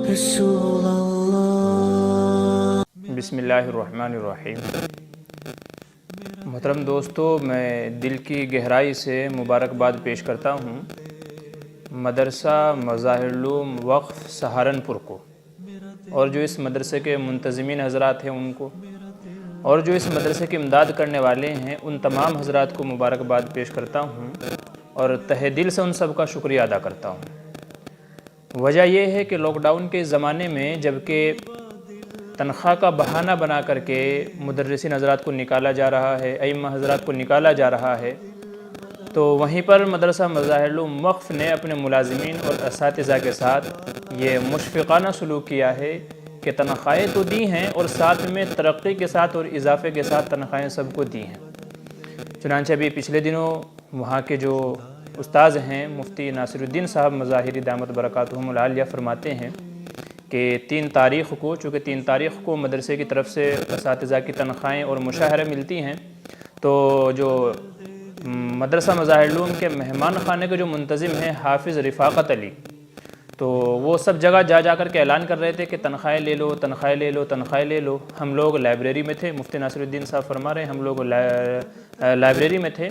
رسول اللہ۔ بسم اللہ الرحمن الرحیم۔ محترم دوستو، میں دل کی گہرائی سے مبارکباد پیش کرتا ہوں مدرسہ مظاہر العلوم وقف سہارنپور کو، اور جو اس مدرسے کے منتظمین حضرات ہیں ان کو، اور جو اس مدرسے کی امداد کرنے والے ہیں ان تمام حضرات کو مبارکباد پیش کرتا ہوں اور تہہ دل سے ان سب کا شکریہ ادا کرتا ہوں۔ وجہ یہ ہے کہ لاک ڈاؤن کے زمانے میں جبکہ تنخواہ کا بہانہ بنا کر کے مدرسین حضرات کو نکالا جا رہا ہے، ائمہ حضرات کو نکالا جا رہا ہے، تو وہیں پر مدرسہ مظاہر العلوم وقف نے اپنے ملازمین اور اساتذہ کے ساتھ یہ مشفقانہ سلوک کیا ہے کہ تنخواہیں تو دی ہیں اور ساتھ میں ترقی کے ساتھ اور اضافے کے ساتھ تنخواہیں سب کو دی ہیں۔ چنانچہ ابھی پچھلے دنوں وہاں کے جو استاذ ہیں مفتی ناصر الدین صاحب مظاہری دامت برکاتہم العالیہ فرماتے ہیں کہ 3 تاریخ کو، چونکہ 3 تاریخ کو مدرسے کی طرف سے اساتذہ کی تنخواہیں اور مشاہرے ملتی ہیں، تو جو مدرسہ مظاہر العلوم کے مہمان خانے کے جو منتظم ہیں حافظ رفاقت علی، تو وہ سب جگہ جا کر کے اعلان کر رہے تھے کہ تنخواہیں لے لو، تنخواہیں لے لو، تنخواہیں لے لو۔ ہم لوگ لائبریری میں تھے، مفتی ناصر الدین صاحب فرما رہے ہیں ہم لوگ لائبریری میں تھے،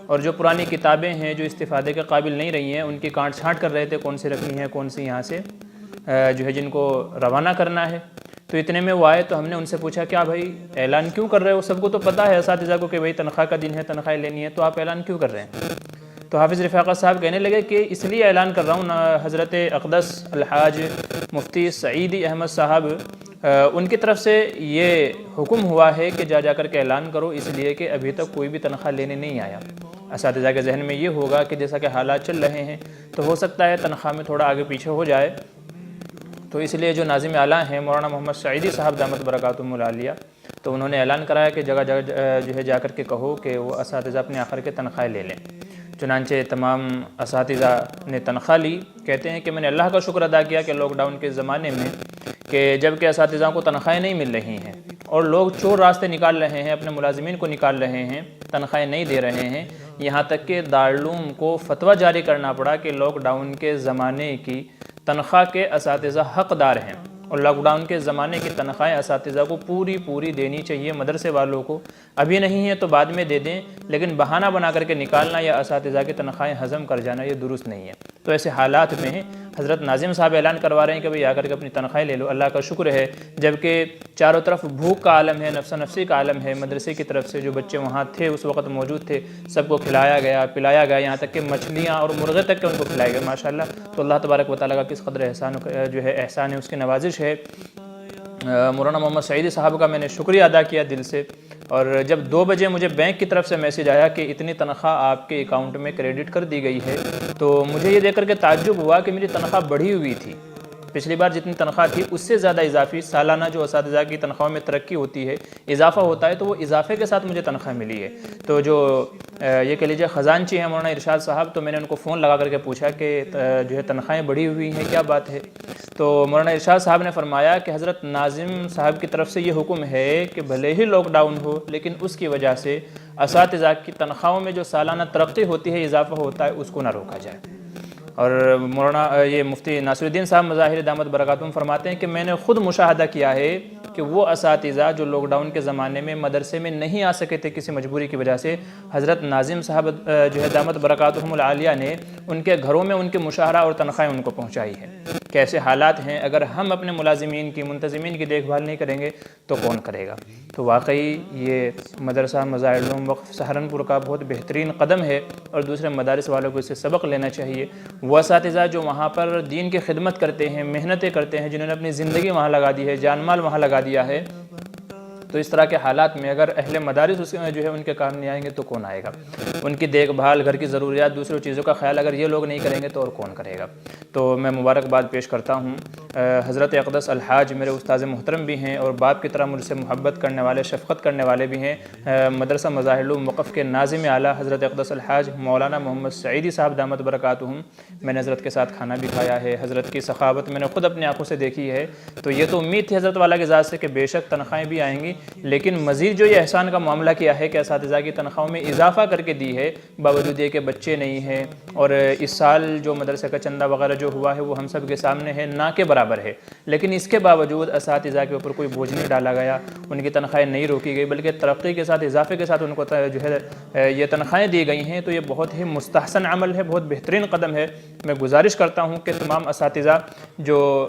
اور جو پرانی کتابیں ہیں جو استفادے کے قابل نہیں رہی ہیں ان کی کانٹ چھانٹ کر رہے تھے، کون سی رکھنی ہے، کون سی یہاں سے جو ہے جن کو روانہ کرنا ہے۔ تو اتنے میں وہ آئے تو ہم نے ان سے پوچھا کیا بھائی اعلان کیوں کر رہے ہو؟ سب کو تو پتہ ہے اساتذہ کو کہ بھائی تنخواہ کا دن ہے، تنخواہیں لینی ہے، تو آپ اعلان کیوں کر رہے ہیں؟ تو حافظ رفاقت صاحب کہنے لگے کہ اس لیے اعلان کر رہا ہوں، حضرت اقدس الحاج مفتی سعیدی احمد صاحب ان کی طرف سے یہ حکم ہوا ہے کہ جا کر کے اعلان کرو، اس لیے کہ ابھی تک کوئی بھی تنخواہ لینے نہیں آیا۔ اساتذہ کے ذہن میں یہ ہوگا کہ جیسا کہ حالات چل رہے ہیں تو ہو سکتا ہے تنخواہ میں تھوڑا آگے پیچھے ہو جائے، تو اس لیے جو ناظم اعلیٰ ہیں مولانا محمد سعیدی صاحب دامت برکاتہم العالیہ، تو انہوں نے اعلان کرایا کہ جگہ جگہ جو ہے جا کر کے کہو کہ وہ اساتذہ اپنے آخر کے تنخواہیں لے لیں۔ چنانچہ تمام اساتذہ نے تنخواہ لی۔ کہتے ہیں کہ میں نے اللہ کا شکر ادا کیا کہ لاک ڈاؤن کے زمانے میں کہ جب کہ اساتذہ کو تنخواہیں نہیں مل رہی ہیں اور لوگ چور راستے نکال رہے ہیں، اپنے ملازمین کو نکال رہے ہیں، تنخواہیں نہیں دے رہے ہیں، یہاں تک کہ دارالعلوم کو فتویٰ جاری کرنا پڑا کہ لاک ڈاؤن کے زمانے کی تنخواہ کے اساتذہ حقدار ہیں، اور لاک ڈاؤن کے زمانے کی تنخواہیں اساتذہ کو پوری دینی چاہیے، مدرسے والوں کو ابھی نہیں ہے تو بعد میں دے دیں، لیکن بہانہ بنا کر کے نکالنا یا اساتذہ کی تنخواہیں ہضم کر جانا یہ درست نہیں ہے۔ تو ایسے حالات میں حضرت ناظم صاحب اعلان کروا رہے ہیں کہ بھئی آ کر کے اپنی تنخواہیں لے لو۔ اللہ کا شکر ہے جبکہ چاروں طرف بھوک کا عالم ہے، نفسا نفسی کا عالم ہے، مدرسے کی طرف سے جو بچے وہاں تھے اس وقت موجود تھے سب کو کھلایا گیا، پلایا گیا، یہاں تک کہ مچھلیاں اور مرغے تک کے ان کو کھلائے گئے ماشاءاللہ۔ تو اللہ تبارک و تعالیٰ کا کس قدر احسان ہے، اس کی نوازش ہے۔ مولانا محمد سعیدی صاحب کا میں نے شکریہ ادا کیا دل سے، اور جب 2 بجے مجھے بینک کی طرف سے میسیج آیا کہ اتنی تنخواہ آپ کے اکاؤنٹ میں کریڈٹ کر دی گئی ہے، تو مجھے یہ دیکھ کر کے تعجب ہوا کہ میری تنخواہ بڑھی ہوئی تھی، پچھلی بار جتنی تنخواہ تھی اس سے زیادہ اضافی سالانہ جو اساتذہ کی تنخواہ میں ترقی ہوتی ہے، اضافہ ہوتا ہے، تو وہ اضافے کے ساتھ مجھے تنخواہ ملی ہے۔ تو جو یہ کہہ لیجیے خزانچی ہیں مولانا ارشاد صاحب، تو میں نے ان کو فون لگا کر کے پوچھا کہ جو ہے تنخواہیں بڑھی ہوئی ہیں، کیا بات ہے؟ تو مولانا ارشاد صاحب نے فرمایا کہ حضرت ناظم صاحب کی طرف سے یہ حکم ہے کہ بھلے ہی لاک ڈاؤن ہو لیکن اس کی وجہ سے اساتذہ کی تنخواہوں میں جو سالانہ ترقی ہوتی ہے، اضافہ ہوتا ہے، اس کو نہ روکا جائے۔ اور مولانا یہ مفتی ناصر الدین صاحب مظاہر دامت برکاتہم فرماتے ہیں کہ میں نے خود مشاہدہ کیا ہے کہ وہ اساتذہ جو لاک ڈاؤن کے زمانے میں مدرسے میں نہیں آ سکے تھے کسی مجبوری کی وجہ سے، حضرت ناظم صاحب جو ہے دامت برکاتہم العالیہ نے ان کے گھروں میں ان کے مشاہرہ اور تنخواہیں ان کو پہنچائی ہے۔ کیسے حالات ہیں، اگر ہم اپنے ملازمین کی، منتظمین کی دیکھ بھال نہیں کریں گے تو کون کرے گا؟ تو واقعی یہ مدرسہ مظاہر العلوم وقف سہارنپور کا بہت بہترین قدم ہے، اور دوسرے مدارس والوں کو اس سے سبق لینا چاہیے۔ وہ اساتذہ جو وہاں پر دین کی خدمت کرتے ہیں، محنتیں کرتے ہیں، جنہوں نے اپنی زندگی وہاں لگا دی ہے، جان مال وہاں لگا دیا ہے، تو اس طرح کے حالات میں اگر اہل مدارس جو ہے ان کے کام نہیں آئیں گے تو کون آئے گا؟ ان کی دیکھ بھال، گھر کی ضروریات، دوسروں چیزوں کا خیال اگر یہ لوگ نہیں کریں گے تو اور کون کرے گا؟ تو میں مبارکباد پیش کرتا ہوں حضرت اقدس الحاج میرے استاذ محترم بھی ہیں اور باپ کی طرح مجھ سے محبت کرنے والے، شفقت کرنے والے بھی ہیں، مدرسہ مظاہر العلوم وقف کے ناظم اعلیٰ حضرت اقدس الحاج مولانا محمد سعیدی صاحب دامت برکاتہم۔ میں نے حضرت کے ساتھ کھانا بھی کھایا ہے، حضرت کی سخاوت میں نے خود اپنی آنکھوں سے دیکھی ہے، تو یہ تو امید تھی حضرت والا کی ذات سے کہ بے شک تنخواہیں بھی آئیں گی، لیکن مزید جو یہ احسان کا معاملہ کیا ہے کہ اساتذہ کی تنخواہوں میں اضافہ کر کے دی ہے، باوجود یہ کہ بچے نہیں ہیں، اور اس سال جو مدرسے کا چندہ وغیرہ جو ہوا ہے وہ ہم سب کے سامنے ہے، نہ کے برابر برابر ہے، لیکن اس کے باوجود اساتذہ کے اوپر کوئی بوجھ نہیں ڈالا گیا، ان کی تنخواہیں نہیں روکی گئی، بلکہ ترقی کے ساتھ اضافے کے ساتھ ان کو جو ہے یہ تنخواہیں دی گئی ہیں، تو یہ بہت ہی مستحسن عمل ہے، بہت بہترین قدم ہے۔ میں گزارش کرتا ہوں کہ تمام اساتذہ جو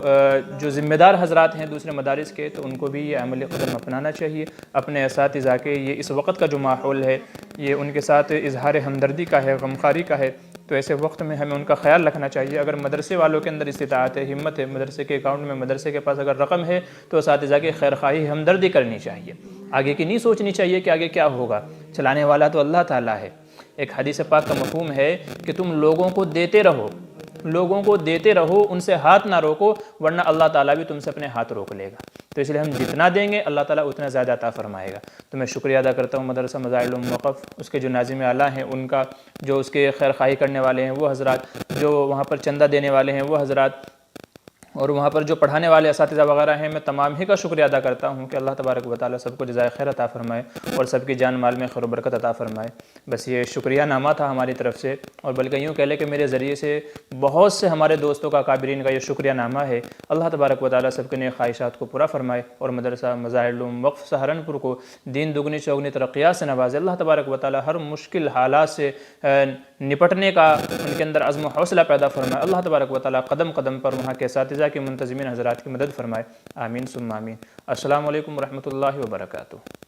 ذمہ دار حضرات ہیں دوسرے مدارس کے، تو ان کو بھی یہ عملی قدم اپنانا چاہیے۔ اپنے اساتذہ کے یہ اس وقت کا جو ماحول ہے یہ ان کے ساتھ اظہار ہمدردی کا ہے، غمخواری کا ہے، تو ایسے وقت میں ہمیں ان کا خیال رکھنا چاہیے۔ اگر مدرسے والوں کے اندر استطاعت ہے، ہمت ہے، مدرسے کے اکاؤنٹ میں مدرسے کے پاس اگر رقم ہے تو اساتذہ کی خیرخواہی ہمدردی کرنی چاہیے، آگے کی نہیں سوچنی چاہیے کہ آگے کیا ہوگا، چلانے والا تو اللہ تعالیٰ ہے۔ ایک حدیث پاک کا مفہوم ہے کہ تم لوگوں کو دیتے رہو، لوگوں کو دیتے رہو، ان سے ہاتھ نہ روکو، ورنہ اللہ تعالیٰ بھی تم سے اپنے ہاتھ روک لے گا۔ تو اس لیے ہم جتنا دیں گے اللہ تعالیٰ اتنا زیادہ عطا فرمائے گا۔ تو میں شکریہ ادا کرتا ہوں مدرسہ مظاہر العلوم وقف، اس کے جو ناظم اعلیٰ ہیں ان کا، جو اس کے خیر خواہی کرنے والے ہیں وہ حضرات، جو وہاں پر چندہ دینے والے ہیں وہ حضرات، اور وہاں پر جو پڑھانے والے اساتذہ وغیرہ ہیں، میں تمام ہی کا شکریہ ادا کرتا ہوں کہ اللہ تبارک و تعالیٰ سب کو جزائے خیر عطا فرمائے اور سب کی جان مال میں خیر و برکت عطا فرمائے۔ بس یہ شکریہ نامہ تھا ہماری طرف سے، اور بلکہ یوں کہہ لیں کہ میرے ذریعے سے بہت سے ہمارے دوستوں کا، کابرین کا یہ شکریہ نامہ ہے۔ اللہ تبارک و تعالیٰ سب کے نیک خواہشات کو پورا فرمائے اور مدرسہ مظاہر العلوم وقف سہارنپور کو دین دگنی چوگنی ترقیات سے نوازے۔ اللہ تبارک و تعالیٰ ہر مشکل حالات سے نپٹنے کا ان کے اندر عزم و حوصلہ پیدا فرمائے۔ اللہ تبارک و تعالیٰ قدم قدم پر وہاں کے اساتذہ کی منتظمین حضرات کی مدد فرمائے۔ آمین ثم آمین۔ السلام علیکم ورحمۃ اللہ وبرکاتہ۔